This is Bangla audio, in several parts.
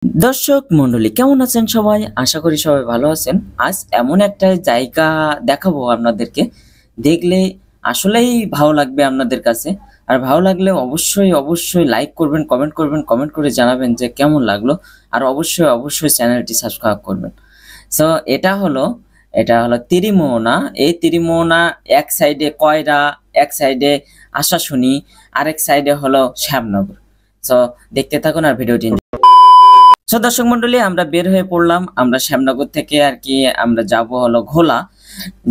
দর্শক মন্ডলী কেমন আছেন সবাই? আশা করি সবাই ভালো আছেন। আজ এমন একটা জায়গা দেখাবো আপনাদেরকে। দেখলে আসলেই ভালো লাগবে আপনাদের কাছে। আর ভালো লাগলে অবশ্যই লাইক করবেন, কমেন্ট করে জানাবেন যে কেমন লাগলো। আর অবশ্যই চ্যানেলটি সাবস্ক্রাইব করবেন। সো এটা হলো তিরিমোহনা। এই তিরিমোহনা এক সাইডে কয়রা, এক সাইডে আশাশুনি, আরেক সাইডে হলো শ্যামনগর। সো দেখতে থাকুন আর ভিডিওটি। সো দর্শক মন্ডলী আমরা বের হয়ে পড়লাম। আমরা শ্যামনগর থেকে আর কি আমরা যাব হলো ঘোলা।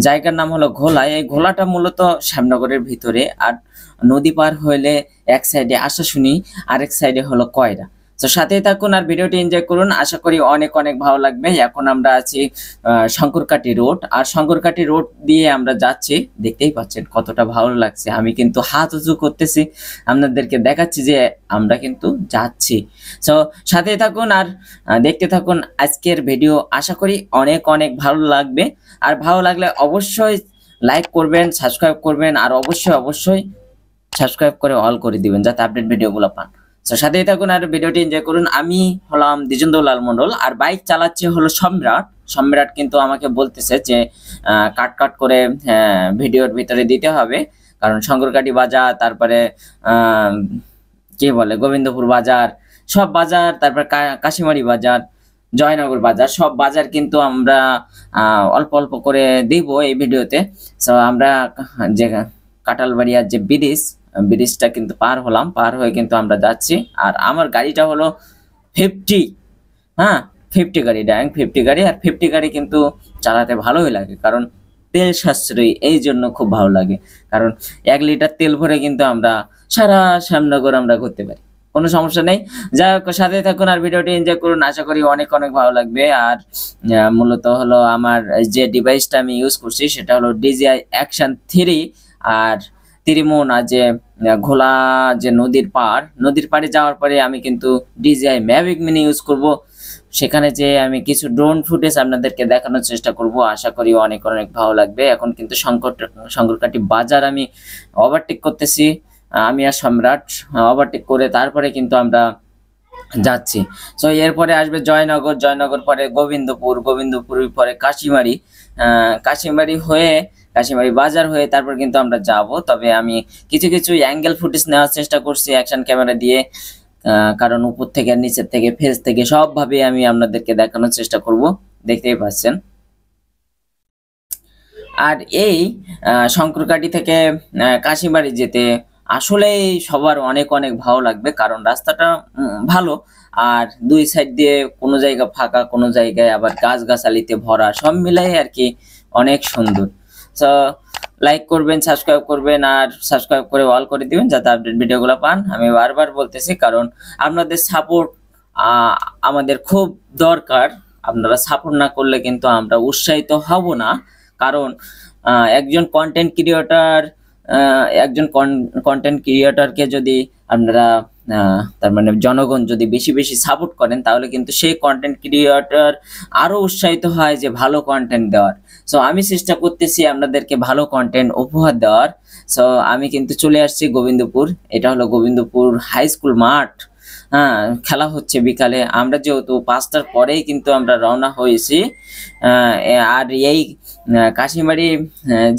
জায়গার নাম হলো ঘোলা। এই ঘোলাটা মূলত শ্যামনগরের ভিতরে। আর নদী পার হইলে এক সাইডে আশাশুনি, আরেক সাইডে হলো কয়রা। তো সাথেই থাকুন আর ভিডিওটি এনজয় করুন। আশা করি অনেক ভালো লাগবে। এখন আমরা আছি শঙ্করকাটি রোড। আর শঙ্করকাটি রোড দিয়ে আমরা যাচ্ছি। দেখতেই পাচ্ছেন কতটা ভালো লাগছে। আমি কিন্তু হাত উঁচু করতেছি, আপনাদেরকে দেখাচ্ছি যে আমরা কিন্তু যাচ্ছি। সো সাথেই থাকুন আর দেখতে থাকুন আজকের ভিডিও। আশা করি অনেক ভালো লাগবে। আর ভালো লাগলে অবশ্যই লাইক করবেন, সাবস্ক্রাইব করবেন। আর অবশ্যই সাবস্ক্রাইব করে অল করে দিবেন যাতে আপডেট ভিডিওগুলো পান। তো সাথেই থাকুন আর ভিডিওটি এনজয় করুন। আমি হলাম দ্বিজেন্দ্রলাল মণ্ডল আর বাইক চালাচ্ছে হলো সম্রাট কিন্তু আমাকে বলতেছে যে কাট করে ভিডিওর ভিতরে দিতে হবে, কারণ শঙ্করকাটি বাজার, তারপরে কি বলে গোবিন্দপুর বাজার, সব বাজার, তারপর কাশিমারি বাজার, জয়নগর বাজার, সব বাজার কিন্তু আমরা অল্প করে দিব এই ভিডিওতে। সো আমরা যে কাঁঠালবাড়িয়ার যে ব্রিজটা কিন্তু পার হয়ে কিন্তু আমরা যাচ্ছি। আর আমার গাড়িটা হলো 50, হ্যাঁ 50 গাড়ি, ড্যাং 50 গাড়ি। আর 50 গাড়ি কিন্তু চালাতে ভালোই লাগে, কারণ তেল সাশ্রয়ী, এই জন্য খুব ভালো লাগে। কারণ 1 লিটার তেল ভরে কিন্তু আমরা সারা শ্যামনগর আমরা ঘুরতে পারি, কোনো সমস্যা নেই। যাই হোক সাথে থাকুন আর ভিডিওটি এনজয় করুন। আশা করি অনেক ভালো লাগবে। আর মূলত হলো আমার যে ডিভাইসটা আমি ইউজ করছি সেটা হলো DJI Action 3। আর তিরিমোহনা যে ঘোলা যে নদীর পাড়ে যাওয়ার পরে আমি কিন্তু DJI Mavic Mini ইউজ করব। সেখানে যে আমি কিছু ড্রোন ফুটেজ আপনাদেরকে দেখানোর চেষ্টা করব। আশা করি অনেক ভালো লাগবে। এখন কিন্তু শঙ্করকাটি বাজার আমি ওভারটেক করতেছি। আমি আর সম্রাট ওভারটেক করে তারপরে কিন্তু আমরা যাচ্ছি। সো এরপরে আসবে জয়নগর পরে গোবিন্দপুর পরে কাশিমারি বাজার হয়ে তারপর কিন্তু আমরা যাব। তবে আমি কিছু অ্যাঙ্গেল ফুটেজ নেওয়ার চেষ্টা করছি অ্যাকশন ক্যামেরা দিয়ে, কারণ উপর থেকে, নিচের থেকে, ফেস থেকে সবভাবে আমি আপনাদেরকে দেখানোর চেষ্টা করব। দেখতেই পাচ্ছেন। আর এই শঙ্করকাটি থেকে কাশিমারি যেতে আসলেই সবার অনেক ভালো লাগবে, কারণ রাস্তাটা ভালো। আর দুই সাইড দিয়ে কোনো জায়গা ফাঁকা, কোনো জায়গায় আবার গাছগাছালিতে ভরা, সব মিলাই আর কি অনেক সুন্দর। তো লাইক করবেন, সাবস্ক্রাইব করবেন, আর সাবস্ক্রাইব করে অল করে দিবেন যাতে আপডেট ভিডিওগুলো পান। আমি বারবার বলতেছি, কারণ আপনাদের সাপোর্ট আমাদের খুব দরকার। আপনারা সাপোর্ট না করলে কিন্তু আমরা উৎসাহিত হব না। কারণ একজন কন্টেন্ট ক্রিয়েটরকে যদি আপনারা তার মানে জনগণ যদি বেশি সাপোর্ট করেন, তাহলে কিন্তু সেই কন্টেন্ট ক্রিয়েটর আরো উৎসাহিত হয় যে ভালো কন্টেন্ট দেওয়ার। সো আমি চেষ্টা করতেছি আপনাদেরকে ভালো কন্টেন্ট উপহার দেওয়ার। সো আমি কিন্তু চলে আসছি গোবিন্দপুর। এটা হলো গোবিন্দপুর হাই স্কুল মাঠ। হ্যাঁ, খেলা হচ্ছে বিকালে। আমরা যেহেতু 5টার পরেই কিন্তু আমরা রওনা হয়েছি। আর এই কাশিমারি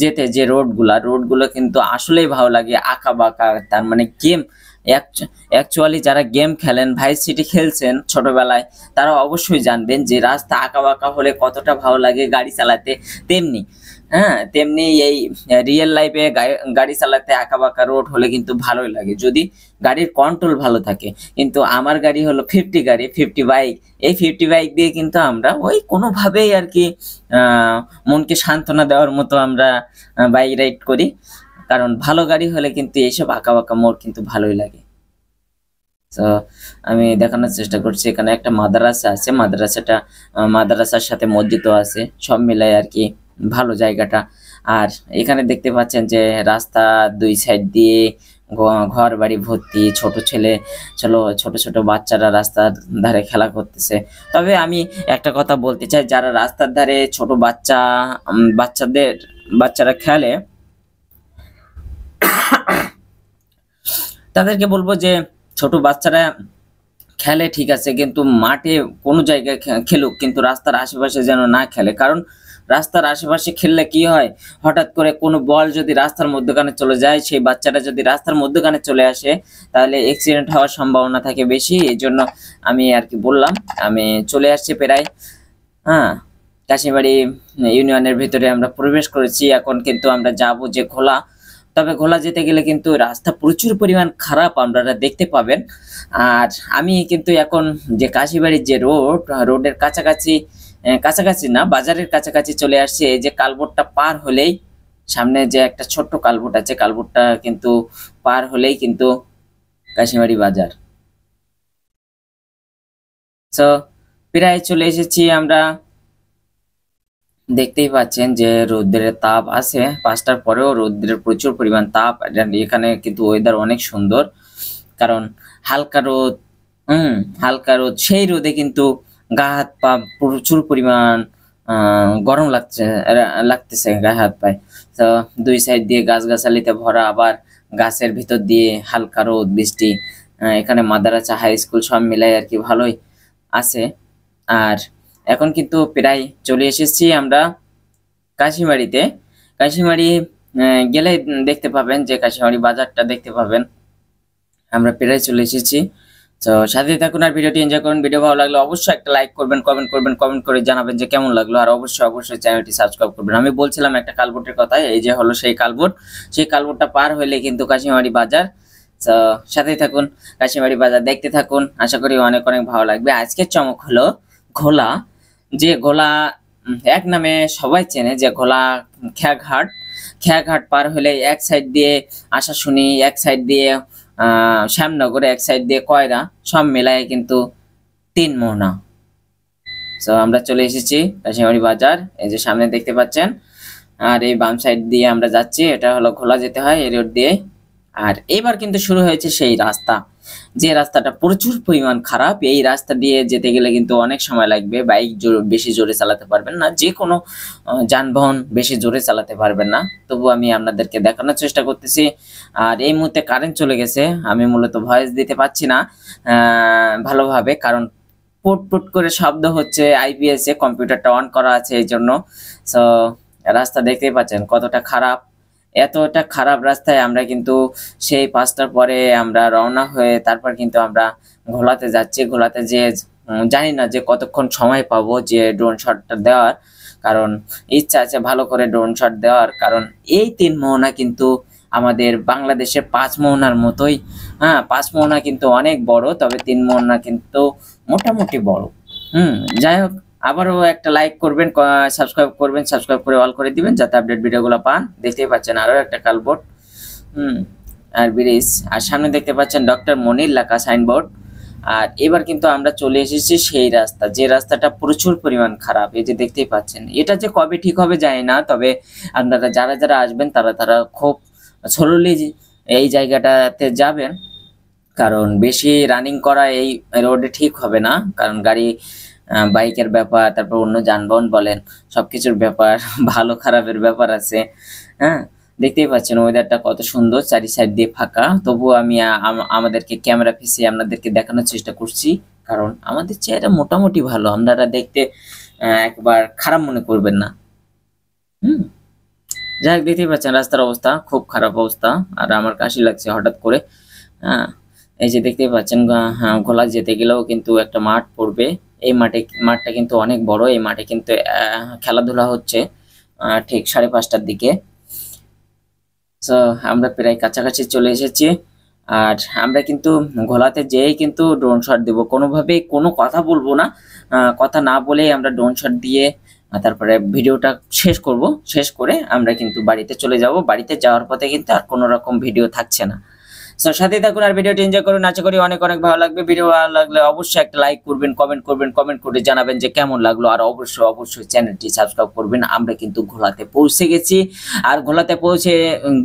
যেতে যে রোডগুলো কিন্তু আসলেই ভালো লাগে, আঁকা বাঁকা। তার মানে গেম, অ্যাকচুয়ালি যারা গেম খেলেন, ভাইস সিটি খেলছেন ছোটবেলায়, তারা অবশ্যই জানবেন যে রাস্তা আঁকা বাঁকা হলে কতটা ভালো লাগে গাড়ি চালাতে। তেমনি এই রিয়েল লাইফে গাড়ি চালাতে আঁকা বাঁকা রোড হলে কিন্তু ভালোই লাগে, যদি গাড়ির কন্ট্রোল ভালো থাকে। কিন্তু আমার গাড়ি হলো 50 বাইক। এই 50 বাইক দিয়ে কিন্তু আমরা ওই কোনোভাবেই আর কি মনকে সান্ত্বনা দেওয়ার মতো আমরা বাইক রাইড করি। কারণ ভালো গাড়ি হলে কিন্তু এইসব আঁকা বাঁকা মোড় কিন্তু ভালোই লাগে। তো আমি দেখানোর চেষ্টা করছি, এখানে একটা মাদ্রাসা আছে। মাদ্রাসার সাথে মসজিদও আছে, সব মিলাই আর কি ভালো জায়গাটা। আর এখানে দেখতে পাচ্ছেন যে রাস্তা দুই সাইড দিয়ে ঘর বাড়ি ভর্তি, ছোট বাচ্চারা রাস্তার ধারে খেলা করতেছে। তবে আমি একটা কথা বলতে চাই, যারা রাস্তার ধারে ছোট বাচ্চারা খেলে, তাদেরকে বলবো যে ছোট বাচ্চারা খেলে ঠিক আছে, কিন্তু মাঠে কোনো জায়গায় খেলুক, কিন্তু রাস্তার আশেপাশে যেন না খেলে। কারণ রাস্তার আশেপাশে খেললে কি হয়, হঠাৎ করে কোনো বল যদি রাস্তার মধ্যখানে চলে যায়, সেই বাচ্চাটা যদি রাস্তার মধ্যখানে চলে আসে, তাহলে অ্যাক্সিডেন্ট হওয়ার সম্ভাবনা থাকে বেশি। এই জন্য আমি আর কি বললাম, আমি চলে আসছি প্রায়, হ্যাঁ, কাশিবাড়ি ইউনিয়নের ভিতরে আমরা প্রবেশ করেছি। এখন কিন্তু আমরা যাব যে ঘোলা। তবে ঘোলা যেতে গেলে কিন্তু রাস্তা প্রচুর পরিমাণ খারাপ, আপনারা দেখতে পাবেন। আর আমি কিন্তু এখন যে কাশিবাড়ির যে রোডের কাছাকাছি, কাছাকাছি না, বাজারের কাছাকাছি চলে আসছি। এই যে কালবোর্ডটা পার হলেই, সামনে যে একটা ছোট্ট কালবোর্ড আছে, কালবোর্ডটা কিন্তু পার হলেই কিন্তু কাশিবাড়ি বাজার। তো প্রায় চলে এসেছি আমরা। দেখতেই পাচ্ছেন যে রৌদ্রের তাপ আছে, 5টার পরেও রৌদ্রের প্রচুর পরিমাণ তাপ। এখানে কিন্তু ওয়েদার অনেক সুন্দর, কারণ হালকা রোদ, হালকা রোদ, সেই রোদে কিন্তু গা হাত পা প্রচুর পরিমাণ গরম লাগতেছে গা হাত পায়ে। তো দুই সাইড দিয়ে গাছগাছালিতে ভরা, আবার গাছের ভিতর দিয়ে হালকা রোদ বৃষ্টি। এখানে মাদারাচা হাই স্কুল সব মিলাই আর কি ভালোই আছে। আর এখন কিন্তু প্রায় চলে এসেছি আমরা কাশিমারিতে। কাশিমারি গেলে দেখতে পাবেন যে কাশিমারি বাজারটা দেখতে পাবেন। আমরা প্রায় চলে এসেছি। তো সাথে থাকুন আর ভিডিওটি এনজয় করুন। ভিডিও ভালো লাগলে অবশ্যই একটা লাইক করবেন, কমেন্ট করে জানাবেন যে কেমন লাগলো। আর অবশ্যই চ্যানেলটি সাবস্ক্রাইব করবেন। আমি বলছিলাম একটা কালবোর্ডের কথা, এই যে হলো সেই কালবোর্ড। সেই কালবোর্ডটা পার হইলে কিন্তু কাশিমারি বাজার। তো সাথেই থাকুন, কাশিমারি বাজার দেখতে থাকুন, আশা করি অনেক ভালো লাগবে। আজকের চমক হলো ঘোলা। যে ঘোলা এক নামে সবাই চেনে, যে ঘোলা খেয়াঘাট পার হলে এক সাইড দিয়ে আশাশুনি, এক সাইড দিয়ে শ্যামনগর, এক সাইড দিয়ে কয়রা, সব মেলায় কিন্তু 3 মোহনা। তো আমরা চলে এসেছি কাশিমারি বাজার, এই যে সামনে দেখতে পাচ্ছেন। আর এই বাম সাইড দিয়ে আমরা যাচ্ছি, এটা হলো ঘোলা যেতে হয় এই রোড দিয়ে। আর এবার কিন্তু শুরু হয়েছে সেই রাস্তা, যে রাস্তাটা প্রচুর পরিমাণ খারাপ। এই রাস্তা দিয়ে যেতে গেলে কিন্তু অনেক সময় লাগবে। বাইক বেশি জোরে চালাতে পারবেন না, যে কোনো যানবাহন বেশি জোরে চালাতে পারবেন না। তবু আমি আপনাদেরকে দেখানোর চেষ্টা করতেছি। আর এই মুহূর্তে কারেন্ট চলে গেছে, আমি মূলত ভয়েস দিতে পারছি না ভালোভাবে, কারণ পুট করে শব্দ হচ্ছে। আইপিএস এ কম্পিউটারটা অন করা আছে এই জন্য। সো রাস্তা দেখতেই পাচ্ছেন কতটা খারাপ। এতটা খারাপ রাস্তায় আমরা কিন্তু সেই 5টার পরে আমরা রওনা হয়ে তারপর কিন্তু আমরা ঘোলাতে যাচ্ছি। ঘোলাতে যে জানি না যে কতক্ষণ সময় পাবো যে ড্রোন শটটা দেওয়ার, কারণ ইচ্ছা আছে ভালো করে ড্রোন শট দেওয়ার। কারণ এই 3 মোহনা কিন্তু আমাদের বাংলাদেশের 5 মোহনার মতোই। হ্যাঁ, 5 মোহনা কিন্তু অনেক বড়, তবে 3 মোহনা কিন্তু মোটামুটি বড়। যাই হোক, আবারও একটা লাইক করবেন, সাবস্ক্রাইব করে অল করে দিবেন, যাতে আপডেট ভিডিওগুলো পান। দেখতেই পাচ্ছেন আরো একটা কালবোর্ড, আর ব্রিজ, আর সামনে দেখতে পাচ্ছেন ডক্টর মনির লেখা সাইনবোর্ড। আর এবার কিন্তু আমরা চলে এসেছি সেই রাস্তা, যে রাস্তাটা প্রচুর পরিমাণ খারাপ। এই যে দেখতেই পাচ্ছেন, এটা যে কবে ঠিক হবে জানি না, তবে আপনারা যারা আসবেন তারা খুব স্লোলি এই জায়গাটাতে যাবেন, কারণ বেশি রানিং করা এই রোডে ঠিক হবে না। কারণ গাড়ি, বাইকের ব্যাপার, তারপর অন্য যানবাহন বলেন, সবকিছুর ব্যাপার, ভালো খারাপের ব্যাপার আছে। হ্যাঁ, দেখতেই পাচ্ছেন ওয়েদারটা কত সুন্দর, চারি সাইড দিয়ে ফাঁকা। তবুও আমি আমাদেরকে ক্যামেরা ফেসে আপনাদেরকে দেখানোর চেষ্টা করছি, কারণ আমাদের চেহারা মোটামুটি ভালো, আপনারা দেখতে একবার খারাপ মনে করবেন না। যাই হোক, দেখতেই পাচ্ছেন রাস্তার অবস্থা খুব খারাপ অবস্থা। আর আমার কাশি লাগছে হঠাৎ করে। হ্যাঁ, এই যে দেখতেই পাচ্ছেন, ঘোলা যেতে গেলেও কিন্তু একটা মাঠ পড়বে। এই মাঠটা কিন্তু অনেক বড়। এই মাঠে কিন্তু খেলাধুলা হচ্ছে ঠিক 5:30টার দিকে। তো আমরা প্রায় কাছাকাছি চলে এসেছি। আর আমরা কিন্তু ঘোলাতে যেয়েই কিন্তু ড্রোন শট দেব, কোনোভাবেই কোনো কথা বলবো না। কথা না বলেই আমরা ড্রোন শট দিয়ে তারপরে ভিডিওটা শেষ করে আমরা কিন্তু বাড়িতে চলে যাব। বাড়িতে যাওয়ার পথে কিন্তু আর কোনো রকম ভিডিও থাকছে না। সো সাথে থাকুন আর ভিডিওটি এনজয় করুন, আশা করি অনেক ভালো লাগবে। ভিডিও ভালো লাগলে অবশ্যই একটা লাইক করবেন, কমেন্ট করে জানাবেন যে কেমন লাগলো। আর অবশ্যই চ্যানেলটি সাবস্ক্রাইব করবেন। আমরা কিন্তু ঘোলাতে পৌঁছে গেছি, আর ঘোলাতে পৌঁছে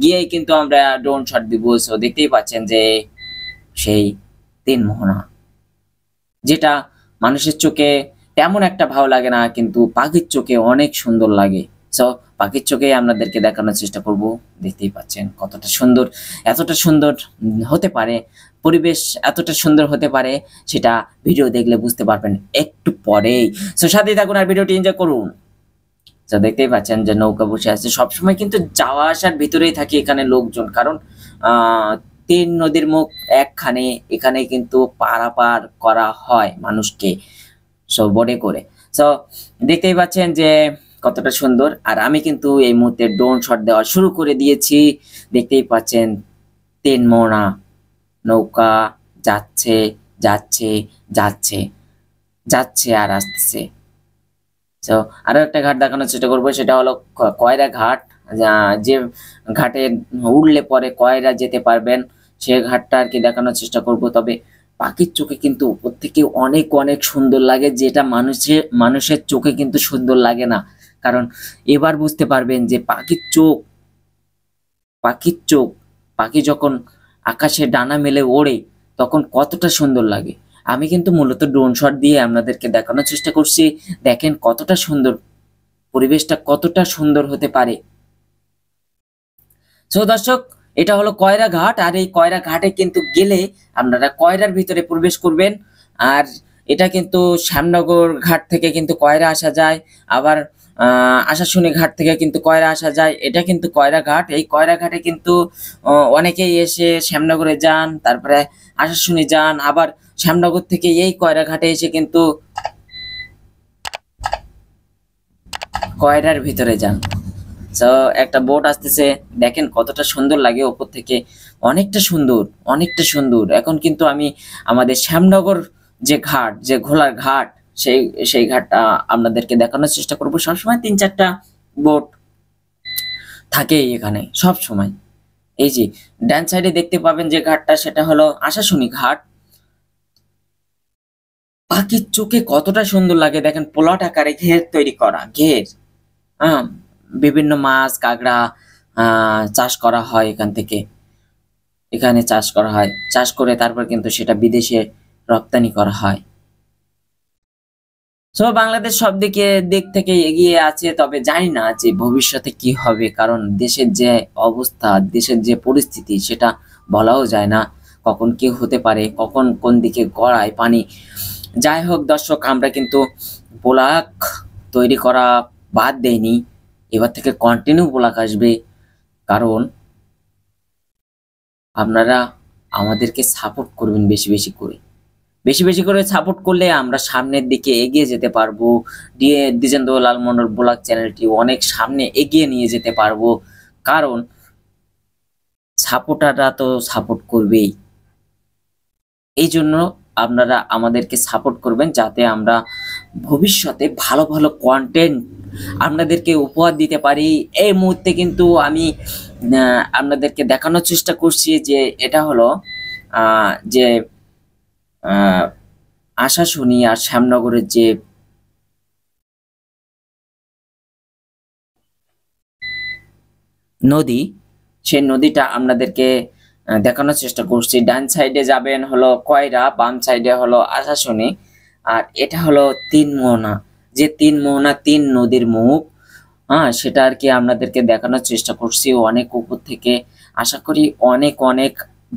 গিয়েই কিন্তু আমরা ড্রোন শট দিব। সো দেখতেই পাচ্ছেন যে সেই 3 মোহনা, যেটা মানুষের চোখে তেমন একটা ভালো লাগে না, কিন্তু পাখির চোখে অনেক সুন্দর লাগে। সো পাখির চোখে আপনাদেরকে দেখানোর চেষ্টা করব। দেখতেই পাচ্ছেন কতটা সুন্দর, এতটা সুন্দর হতে পারে পরিবেশ, এতটা সুন্দর হতে পারে সেটা ভিডিও দেখলে বুঝতে পারবেন একটু পরেই। সো সাথেই থাকুন আর ভিডিওটি এনজয় করুন। তো দেখতেই পাচ্ছেন যে নৌকা বসে আছে, সবসময় কিন্তু যাওয়া আসার ভিতরেই থাকে এখানে লোকজন, কারণ তিন নদীর মুখ একখানে, এখানে কিন্তু পারাপার করা হয় মানুষকে সো বোটে করে। সো দেখতেই পাচ্ছেন যে কতটা সুন্দর। আর আমি কিন্তু এই মুহূর্তে ড্রোন শট দেওয়া শুরু করে দিয়েছি। দেখতেই পাচ্ছেন 3 মোনা নৌকা যাচ্ছে যাচ্ছে যাচ্ছে যাচ্ছে আর আসতেছে। তো আরো একটা ঘাট দেখানোর চেষ্টা করবো, সেটা হলো কয়রা ঘাট। যে ঘাটে উঠলে পরে কয়রা যেতে পারবেন, সে ঘাটটা আর কি দেখানোর চেষ্টা করব। তবে পাখির চোখে কিন্তু উপর থেকে অনেক অনেক সুন্দর লাগে, যেটা মানুষের চোখে কিন্তু সুন্দর লাগে না। কারণ এবার বুঝতে পারবেন যে পাখির চোখ, পাখি যখন আকাশে ডানা মেলে ওড়ে তখন কতটা সুন্দর লাগে। আমি কিন্তু মূলত ড্রোন শট দিয়ে আপনাদেরকে দেখানোর চেষ্টা করছি। দেখেন কতটা সুন্দর, পরিবেশটা কতটা সুন্দর হতে পারে। সো দর্শক, এটা হলো কয়রা ঘাট, আর এই কয়রা ঘাটে কিন্তু গেলে আপনারা কয়রার ভিতরে প্রবেশ করবেন। আর এটা কিন্তু শ্যামনগর ঘাট থেকে কিন্তু কয়রা আসা যায়, আবার আশাশুনি ঘাট থেকে কিন্তু কয়রা আসা যায়। এটা কিন্তু কয়রা ঘাট। এই কয়রা ঘাটে কিন্তু অনেকেই এসে শ্যামনগরে যান, তারপরে আশাশুনি যান, আবার শ্যামনগর থেকে এই কয়রা ঘাটে এসে কিন্তু কয়রার ভিতরে যান। সো একটা বোট আসতেছে, দেখেন কতটা সুন্দর লাগে ওপর থেকে, অনেকটা সুন্দর, অনেকটা সুন্দর। এখন কিন্তু আমি আমাদের শ্যামনগর যে ঘাট, যে ঘোলার ঘাট, সেই ঘাটটা আপনাদেরকে দেখানোর চেষ্টা করব। সবসময় 3-4টা বোট থাকে এখানে সব সময়। এই যে ডান সাইডে দেখতে পাবেন যে ঘাটটা, সেটা হলো আশাশুনি ঘাট। পাখির চোখে কতটা সুন্দর লাগে দেখেন, প্লট আকারে ঘের তৈরি করা, ঘের। হ্যাঁ, বিভিন্ন মাছ কাঁকড়া চাষ করা হয় এখান থেকে, এখানে চাষ করা হয়, চাষ করে তারপর কিন্তু সেটা বিদেশে রপ্তানি করা হয়। সো বাংলাদেশ সব দিক থেকে এগিয়ে আছে, তবে জানি না যে ভবিষ্যতে কি হবে, কারণ দেশের যে অবস্থা, দেশের যে পরিস্থিতি সেটা বলাও যায় না, কখন কি হতে পারে, কখন কোন দিকে গড়ায় পানি। যাই হোক দর্শক, আমরা কিন্তু ব্লগ তৈরি করা বাদ দেইনি, এবার থেকে কন্টিনিউ ব্লগ আসবে, কারণ আপনারা আমাদেরকে সাপোর্ট করবেন বেশি বেশি করে। বেশি বেশি করে সাপোর্ট করলে আমরা সামনের দিকে এগিয়ে যেতে পারবো। দ্বিজেন্দ্র লাল মন্ডল ব্লগ চ্যানেলটি অনেক সামনে এগিয়ে নিয়ে যেতে পারবো, কারণ সাপোর্টাররা তো সাপোর্ট করবেই। এই জন্য আপনারা আমাদেরকে সাপোর্ট করবেন, যাতে আমরা ভবিষ্যতে ভালো ভালো কন্টেন্ট আপনাদেরকে উপহার দিতে পারি। এই মুহূর্তে কিন্তু আমি আপনাদেরকে দেখানোর চেষ্টা করছি যে এটা হলো যে আশাশুনি আর শ্যামনগরের যে নদী, সেই নদীটা আপনাদেরকে দেখানোর চেষ্টা করছি। ডান সাইডে যাবেন হলো কয়রা, বাম সাইডে হলো আশাশুনি, আর এটা হলো 3 মোহনা। যে 3 মোহনা 3 নদীর মুখ, সেটা আর কি আপনাদেরকে দেখানোর চেষ্টা করছি অনেক উপর থেকে। আশা করি অনেক অনেক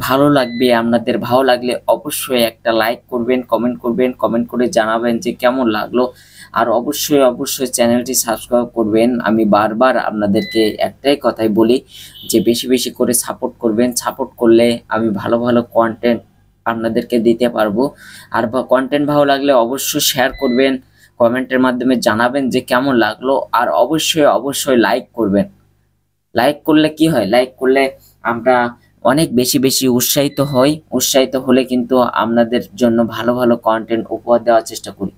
ভালো লাগবে। আপনাদের ভালো লাগলে অবশ্যই একটা লাইক করবেন, কমেন্ট করবেন, কমেন্ট করে জানাবেন যে কেমন লাগলো। আর অবশ্যই অবশ্যই চ্যানেলটি সাবস্ক্রাইব করবেন। আমি বারবার আপনাদেরকে একটাই কথাই বলি যে বেশি বেশি করে সাপোর্ট করবেন। সাপোর্ট করলে আমি ভালো ভালো কন্টেন্ট আপনাদেরকে দিতে পারবো। আর কন্টেন্ট ভালো লাগলে অবশ্যই শেয়ার করবেন, কমেন্টের মাধ্যমে জানাবেন যে কেমন লাগলো। আর অবশ্যই অবশ্যই লাইক করবেন। লাইক করলে কি হয়, লাইক করলে আমরা অনেক বেশি বেশি উৎসাহিত হই। উৎসাহিত হলে কিন্তু আপনাদের জন্য ভালো ভালো কন্টেন্ট উপহার দেওয়ার চেষ্টা করি।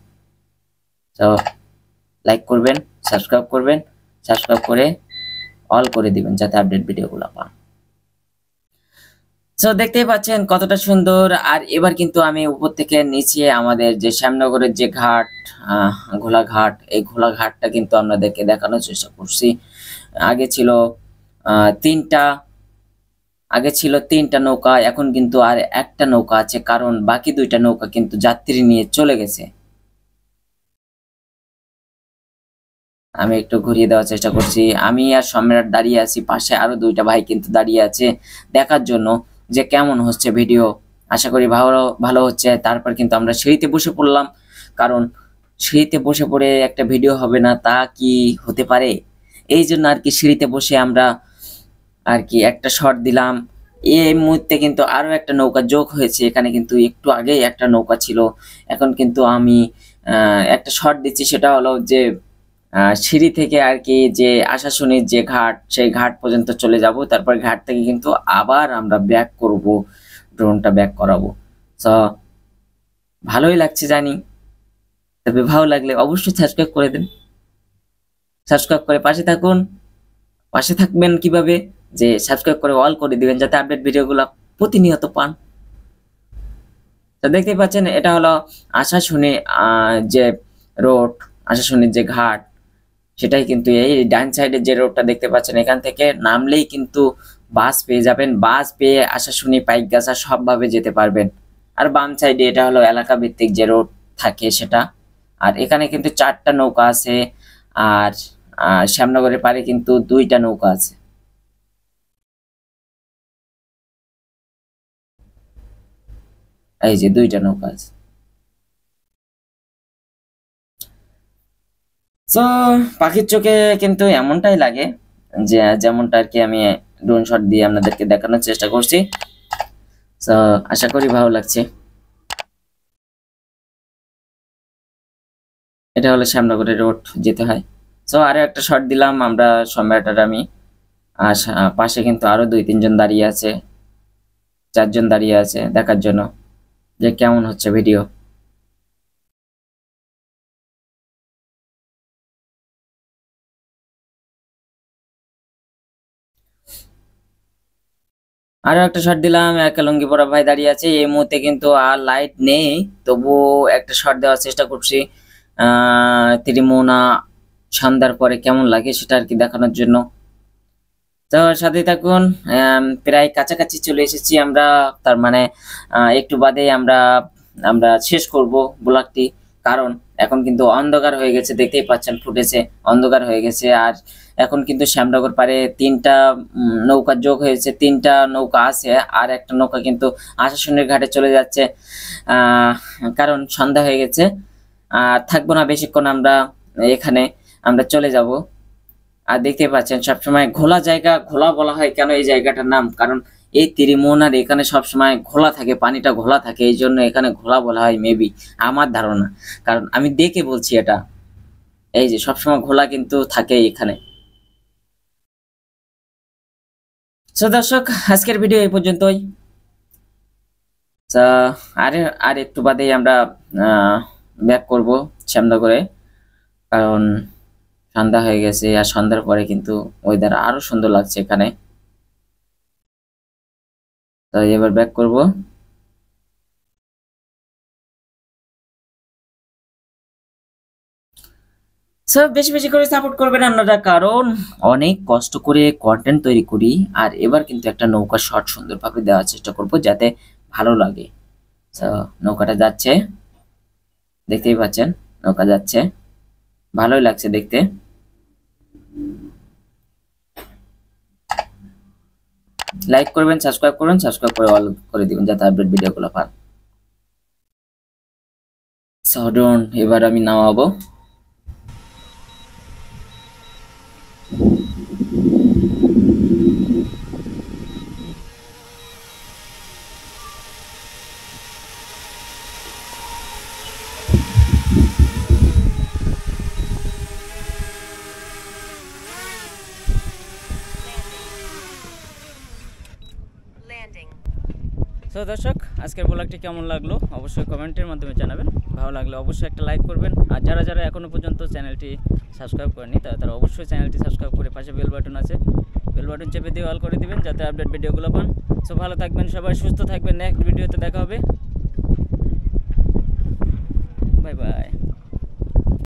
তো লাইক করবেন, সাবস্ক্রাইব করবেন, সাবস্ক্রাইব করে অল করে দিবেন যাতে আপডেট ভিডিওগুলো পান। সো দেখতেই পাচ্ছেন কতটা সুন্দর। আর এবার কিন্তু আমি উপর থেকে নিচে আমাদের যে শ্যামনগরের যে ঘাট, ঘোলাঘাট, এই ঘোলাঘাটটা কিন্তু আপনাদেরকে দেখানোর চেষ্টা করছি। আগে ছিল তিনটা নৌকা, এখন কিন্তু আর একটা নৌকা আছে, কারণ বাকি 2টা নৌকা কিন্তু যাত্রী নিয়ে চলে গেছে। আমি একটু ঘুরিয়ে দেওয়ার চেষ্টা করছি। আমি আর সম্রাট দাঁড়িয়ে আছি, পাশে আরো দুইটা ভাই কিন্তু দাঁড়িয়ে আছে দেখার জন্য যে কেমন হচ্ছে ভিডিও। আশা করি ভালো ভালো হচ্ছে। তারপর কিন্তু আমরা সিঁড়িতে বসে পড়লাম, কারণ সিঁড়িতে বসে পড়ে একটা ভিডিও হবে না তা কি হতে পারে। এই জন্য আর কি সিঁড়িতে বসে আমরা আর কি একটা শট দিলাম। এই মুহূর্তে কিন্তু আরো একটা নৌকা যোগ হয়েছে, এখানে কিন্তু একটু আগেই একটা নৌকা ছিল। এখন কিন্তু আমি একটা শট দিচ্ছি, সেটা হলো যে সিঁড়ি থেকে আর কি যে আশাশুনির যে ঘাট, সেই ঘাট পর্যন্ত চলে যাব। তারপর ঘাট থেকে কিন্তু আবার আমরা ব্যাক করব, ড্রোনটা ব্যাক করাবো। তো ভালোই লাগছে জানি, তবে ভালো লাগলে অবশ্যই সাবস্ক্রাইব করে দেন। সাবস্ক্রাইব করে পাশে থাকুন। পাশে থাকবেন কিভাবে, যে সাবস্ক্রাইব করে অল করে দিবেন যাতে আপডেট ভিডিওগুলো প্রতিনিয়ত পান। তো দেখতেই পাচ্ছেন এটা হলো আশাশুনি যে রোড, আশাশুনির যে ঘাট, সেটাই কিন্তু এই ডান সাইডে যে রোডটা দেখতে পাচ্ছেন, এখান থেকে নামলেই কিন্তু বাস পেয়ে যাবেন। বাস পেয়ে আশাশুনি পাইকগাছা সবভাবে যেতে পারবেন। আর বাম সাইডে এটা হলো এলাকা ভিত্তিক যে রোড থাকে সেটা। আর এখানে কিন্তু 4টা নৌকা আছে, আর শ্যামনগরের পারে কিন্তু 2টা নৌকা আছে। এই যে 2টা নৌকা আছে। তো পাখির চোখে কিন্তু এমনটাই লাগে, যে যেমনটা আর কি আমি ড্রোন শট দিয়ে আপনাদেরকে দেখানোর চেষ্টা করছি। তো আশা করি ভালো লাগছে। এটা হলো শ্যামনগরের রোড যেতে হয়। তো আরো একটা শট দিলাম আমরা, সম্রাট আর আমি। আর পাশে কিন্তু আরো 2-3 জন দাঁড়িয়ে আছে, 4 জন দাঁড়িয়ে আছে দেখার জন্য যে কেমন হচ্ছে ভিডিও। আরো একটা শট দিলাম, একটা লুঙ্গি পরা ভাই দাঁড়িয়ে আছে। এই মুহূর্তে কিন্তু আর লাইট নেই, তবুও একটা শট দেওয়ার চেষ্টা করছি ত্রিমোনা সন্ধ্যার পরে কেমন লাগে সেটা আর কি দেখানোর জন্য। তো সাথে থাকুন। প্রায় কাছাকাছি চলে এসেছি আমরা, তার মানে একটু বাদে আমরা আমরা শেষ করব ব্লগটি, কারণ এখন কিন্তু অন্ধকার হয়ে গেছে, দেখতেই পাচ্ছেন ফুটেছে অন্ধকার হয়ে গেছে। আর এখন কিন্তু শ্যামনগর পারে 3টা নৌকা যোগ হয়েছে, 3টা নৌকা আছে, আর একটা নৌকা কিন্তু আশাশুনির ঘাটে চলে যাচ্ছে, কারণ সন্ধ্যা হয়ে গেছে। আর থাকবো না বেশিক্ষণ আমরা এখানে, আমরা চলে যাব। আর দেখতে পাচ্ছেন সবসময় ঘোলা জায়গা, ঘোলা বলা হয় কেন এই জায়গাটার নাম, কারণ এই ত্রিমোহনার এখানে সবসময় ঘোলা থাকে, পানিটা ঘোলা থাকে, এই জন্য এখানে ঘোলা বলা হয় মেবি, আমার ধারণা, কারণ আমি দেখে বলছি এটা। এই যে সবসময় ঘোলা কিন্তু থাকে এখানে। তো দর্শক, আজকের ভিডিও এই পর্যন্তই। আর আর একটু বাদেই আমরা ব্যাক করব শ্যামনগরে, কারণ সন্ধ্যা হয়ে গেছে। আর সন্ধ্যার পরে কিন্তু ওয়েদার আরো সুন্দর লাগছে এখানে। তো এবার ব্যাক করব। সব বেশি বেশি করে সাপোর্ট করবেন আপনারা, কারণ অনেক কষ্ট করে কন্টেন্ট তৈরি করি। আর এবার কিন্তু একটা নৌকা শট সুন্দরভাবে দেওয়ার চেষ্টা করব যাতে ভালো লাগে। তো নৌকাটা যাচ্ছে, দেখতেই পাচ্ছেন নৌকা যাচ্ছে, ভালোই লাগছে দেখতে। লাইক করবেন, সাবস্ক্রাইব করবেন, সাবস্ক্রাইব করে অল করে দিবেন যাতে আপডেট ভিডিওগুলো পান। সডন এবার আমি নামাবো। তো দর্শক, আজকের ব্লগটি কেমন লাগলো অবশ্যই কমেন্টের মাধ্যমে জানাবেন। ভালো লাগলে অবশ্যই একটা লাইক করবেন। আর যারা যারা এখনও পর্যন্ত চ্যানেলটি সাবস্ক্রাইব করেনি তারা অবশ্যই চ্যানেলটি সাবস্ক্রাইব করে পাশে বেল বাটন আছে, বেল বাটন চেপে দিয়ে অল করে দিবেন যাতে আপডেট ভিডিওগুলো পান। সো ভালো থাকবেন সবাই, সুস্থ থাকবেন। নেক্সট ভিডিওতে দেখা হবে। Bye bye.